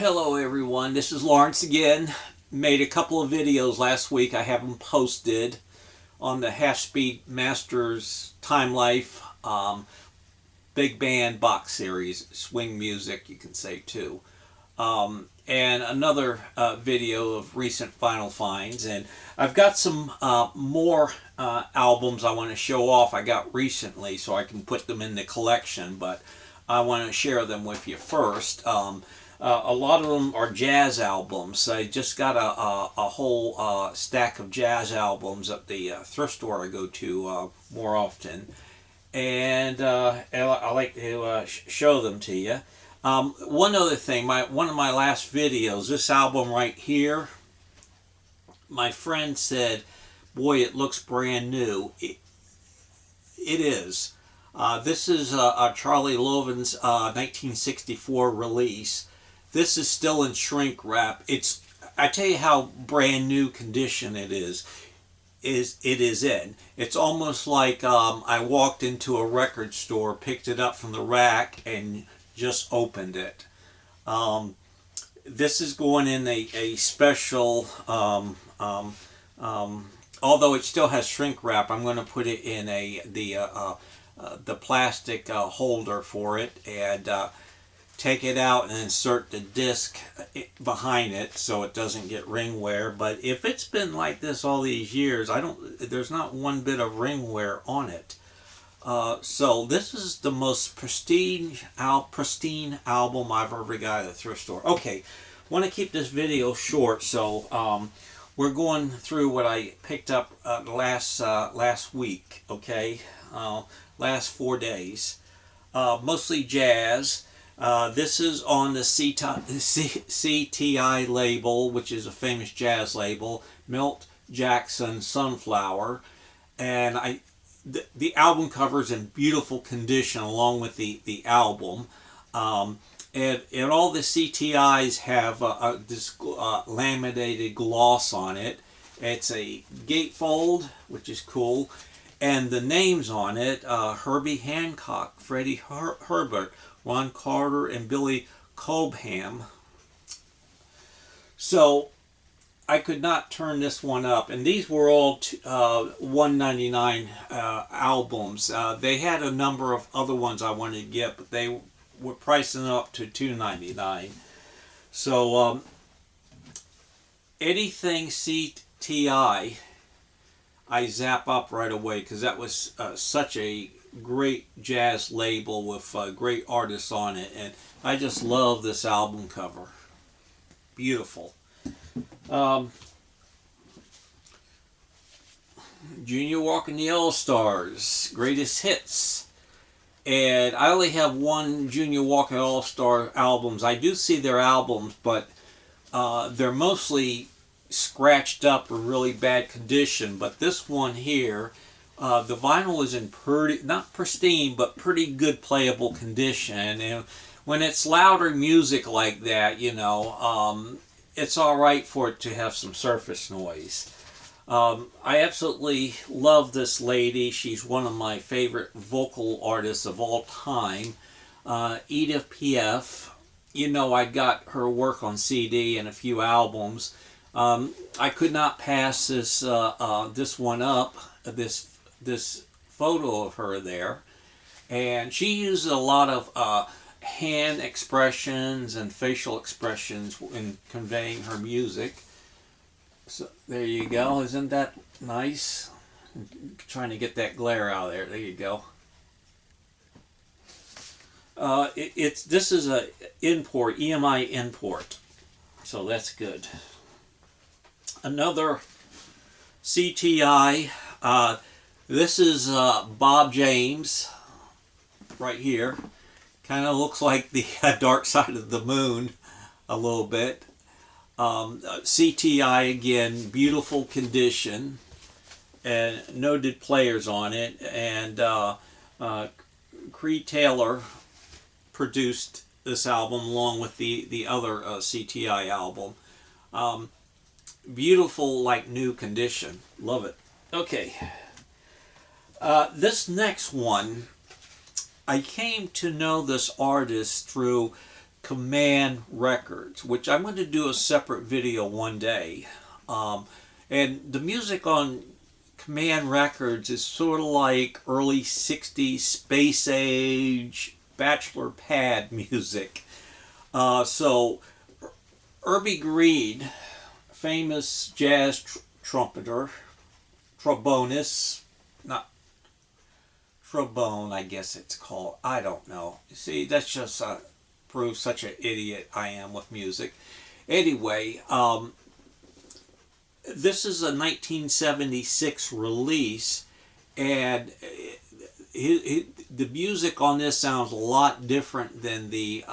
Hello everyone, this is Lawrence again. Made a couple of videos last week I haven't posted on the Half Speed Masters Time Life Big Band box series, swing music you can say too. And another video of recent vinyl finds, and I've got some more albums I want to show off I got recently so I can put them in the collection, but I want to share them with you first. A lot of them are jazz albums. I just got a whole stack of jazz albums at the thrift store I go to more often, and I like to show them to you. One other thing, one of my last videos, this album right here, my friend said, boy, it looks brand new. It is. This is a Charlie Lovins 1964 release. This is still in shrink wrap. I tell you how brand new condition it is in. It's almost like I walked into a record store, picked it up from the rack, and just opened it. This is going in a special, although it still has shrink wrap, I'm going to put it in the plastic holder for it, and take it out and insert the disc behind it so it doesn't get ring wear. But if it's been like this all these years, there's not one bit of ring wear on it. So this is the most pristine album I've ever got at a thrift store. Okay, want to keep this video short, so we're going through what I picked up last week. Okay, last 4 days, mostly jazz. This is on the CTI label, which is a famous jazz label, Milt Jackson Sunflower, and the album cover is in beautiful condition along with the album, and all the CTIs have this laminated gloss on it. It's a gatefold, which is cool, and the names on it: Herbie Hancock, Freddie Herbert, Ron Carter, and Billy Cobham. So I could not turn this one up, and these were all $1.99 albums. They had a number of other ones I wanted to get, but they were pricing up to $2.99. So anything CTI, I zap up right away because that was such a great jazz label with great artists on it, and I just love this album cover. Beautiful. Junior Walker and the All-Stars, Greatest Hits. And I only have one Junior Walker All-Star albums. I do see their albums, but they're mostly scratched up or really bad condition. But this one here, the vinyl is in pretty, not pristine, but pretty good playable condition. And when it's louder music like that, you know, it's all right for it to have some surface noise. I absolutely love this lady. She's one of my favorite vocal artists of all time. Edith Piaf. You know, I got her work on CD and a few albums. I could not pass this one up, this photo of her there, and she uses a lot of hand expressions and facial expressions in conveying her music. So there you go. Isn't that nice? I'm trying to get that glare out of there. There you go. This is a import, EMI import, so that's good. Another CTI. This is Bob James right here. Kind of looks like the Dark Side of the Moon a little bit. CTI again, beautiful condition, and noted players on it. And Creed Taylor produced this album along with the other CTI album. Beautiful, like new condition. Love it. Okay. This next one, I came to know this artist through Command Records, which I'm going to do a separate video one day. And the music on Command Records is sort of like early 60s space age bachelor pad music. So Herbie Greed, famous jazz trumpeter, trombonist, not trombone, I guess it's called. I don't know. See, that's just proves such an idiot I am with music. Anyway, this is a 1976 release, and the music on this sounds a lot different than the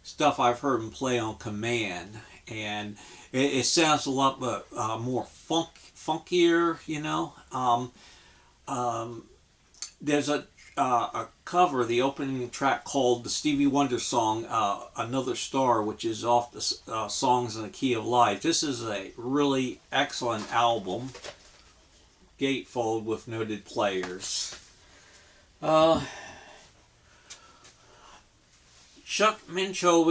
stuff I've heard him play on Command, and it sounds a lot more funkier, you know. There's a cover, the opening track called the Stevie Wonder song, Another Star, which is off the Songs in the Key of Life. This is a really excellent album, gatefold with noted players. Chuck Mincho,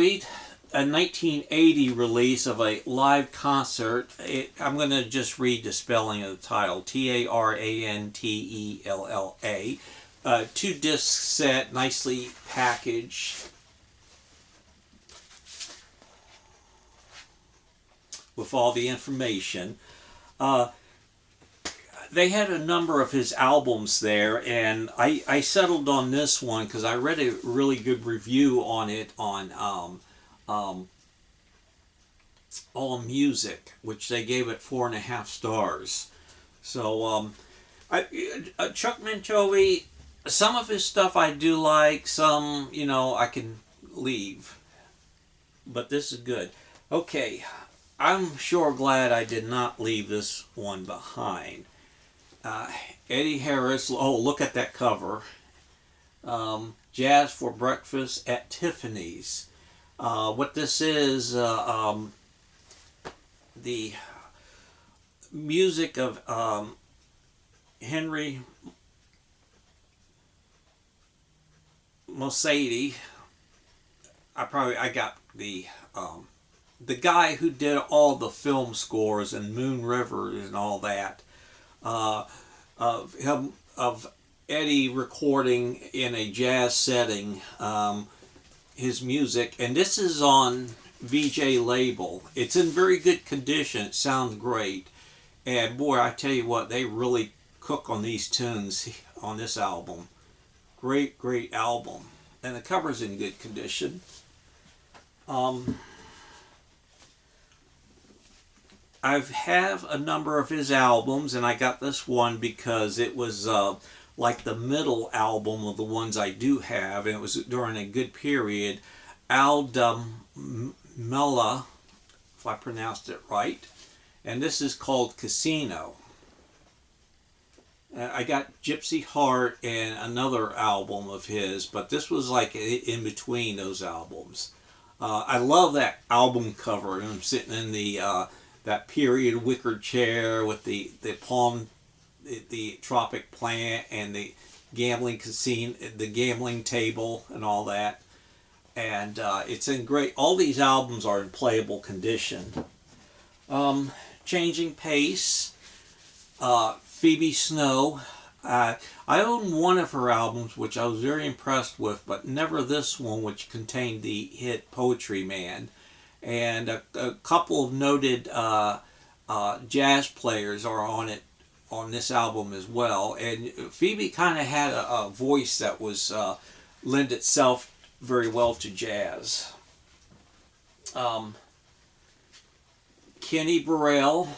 a 1980 release of a live concert. I'm going to just read the spelling of the title. Tarantella. 2-disc set, nicely packaged. With all the information. They had a number of his albums there, and I settled on this one because I read a really good review on it on All Music, which they gave it 4.5 stars. So Chuck Mincho, some of his stuff I do like, some, you know, I can leave. But this is good. Okay, I'm sure glad I did not leave this one behind. Eddie Harris, oh, look at that cover. Jazz for Breakfast at Tiffany's. What this is, the music of Henry Metheny. I got the guy who did all the film scores and Moon River and all that. Of Eddie recording in a jazz setting his music, and this is on VJ label. It's in very good condition. It sounds great, and boy, I tell you what, they really cook on these tunes on this album. Great album, and the cover's in good condition. I have a number of his albums, and I got this one because it was like the middle album of the ones I do have, and it was during a good period. Al Mella, if I pronounced it right, and this is called Casino. I got Gypsy Heart and another album of his, but this was like in between those albums. I love that album cover, and I'm sitting in the that period wicker chair with the palm, the tropic plant, and the gambling casino, the gambling table, and all that. And it's in great. All these albums are in playable condition. Changing Pace, Phoebe Snow. I own one of her albums, which I was very impressed with, but never this one, which contained the hit Poetry Man. And a couple of noted jazz players are on it, on this album as well. And Phoebe kind of had a voice that was lend itself very well to jazz. Kenny Burrell,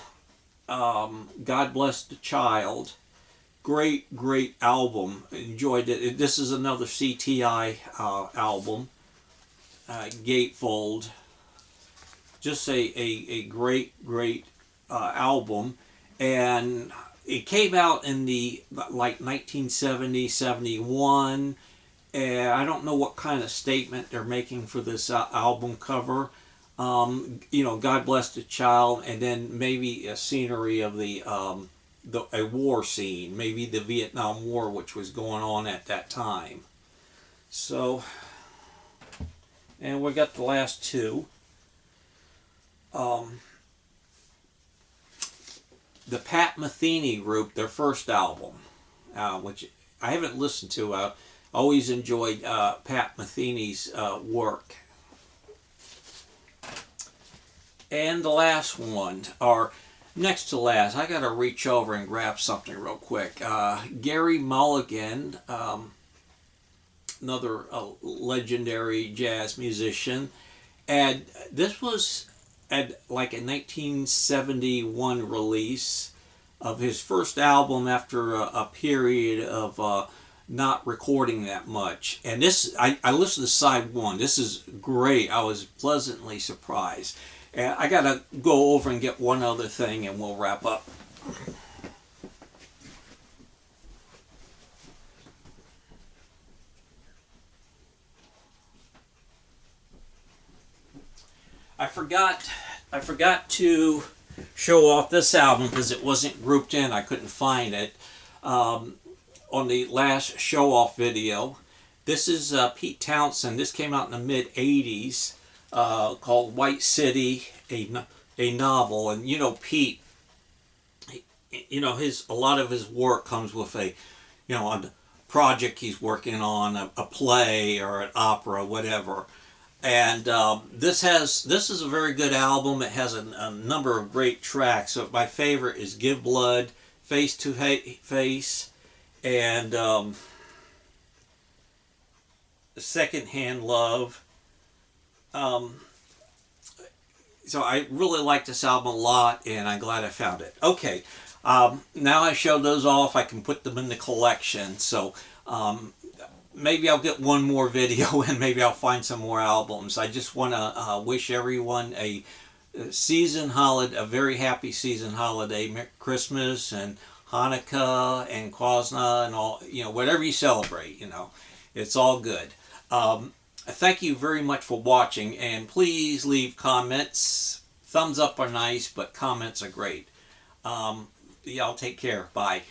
God Bless the Child. Great album. Enjoyed it. This is another CTI album. Gatefold. Just a great album, and it came out in the like 1970, 71, and I don't know what kind of statement they're making for this album cover. You know, God Bless the Child, and then maybe a scenery of a war scene, maybe the Vietnam War, which was going on at that time. So And we got the last two. The Pat Metheny group, their first album, which I haven't listened to. I always enjoyed Pat Metheny's work. And the last one, or next to last, I gotta reach over and grab something real quick. Gary Mulligan, another legendary jazz musician, and this was at like a 1971 release of his first album after a period of not recording that much. And this, I listened to side one. This is great. I was pleasantly surprised. And I gotta go over and get one other thing and we'll wrap up. I forgot to show off this album because it wasn't grouped in. I couldn't find it on the last show off video. This is Pete Townsend. This came out in the mid '80s, called White City, a novel. And you know, Pete, you know, a lot of his work comes with a project he's working on, a play or an opera, whatever. And this is a very good album. It has a number of great tracks. So my favorite is Give Blood, Face to Face, and Secondhand Love. So I really like this album a lot, and I'm glad I found it. Okay, now I showed those off, I can put them in the collection. So maybe I'll get one more video and maybe I'll find some more albums. I just want to wish everyone a season holiday, a very happy season holiday, Christmas and Hanukkah and Kwanzaa and all, whatever you celebrate, it's all good. Thank you very much for watching, and please leave comments. Thumbs up are nice, but comments are great. Y'all take care. Bye.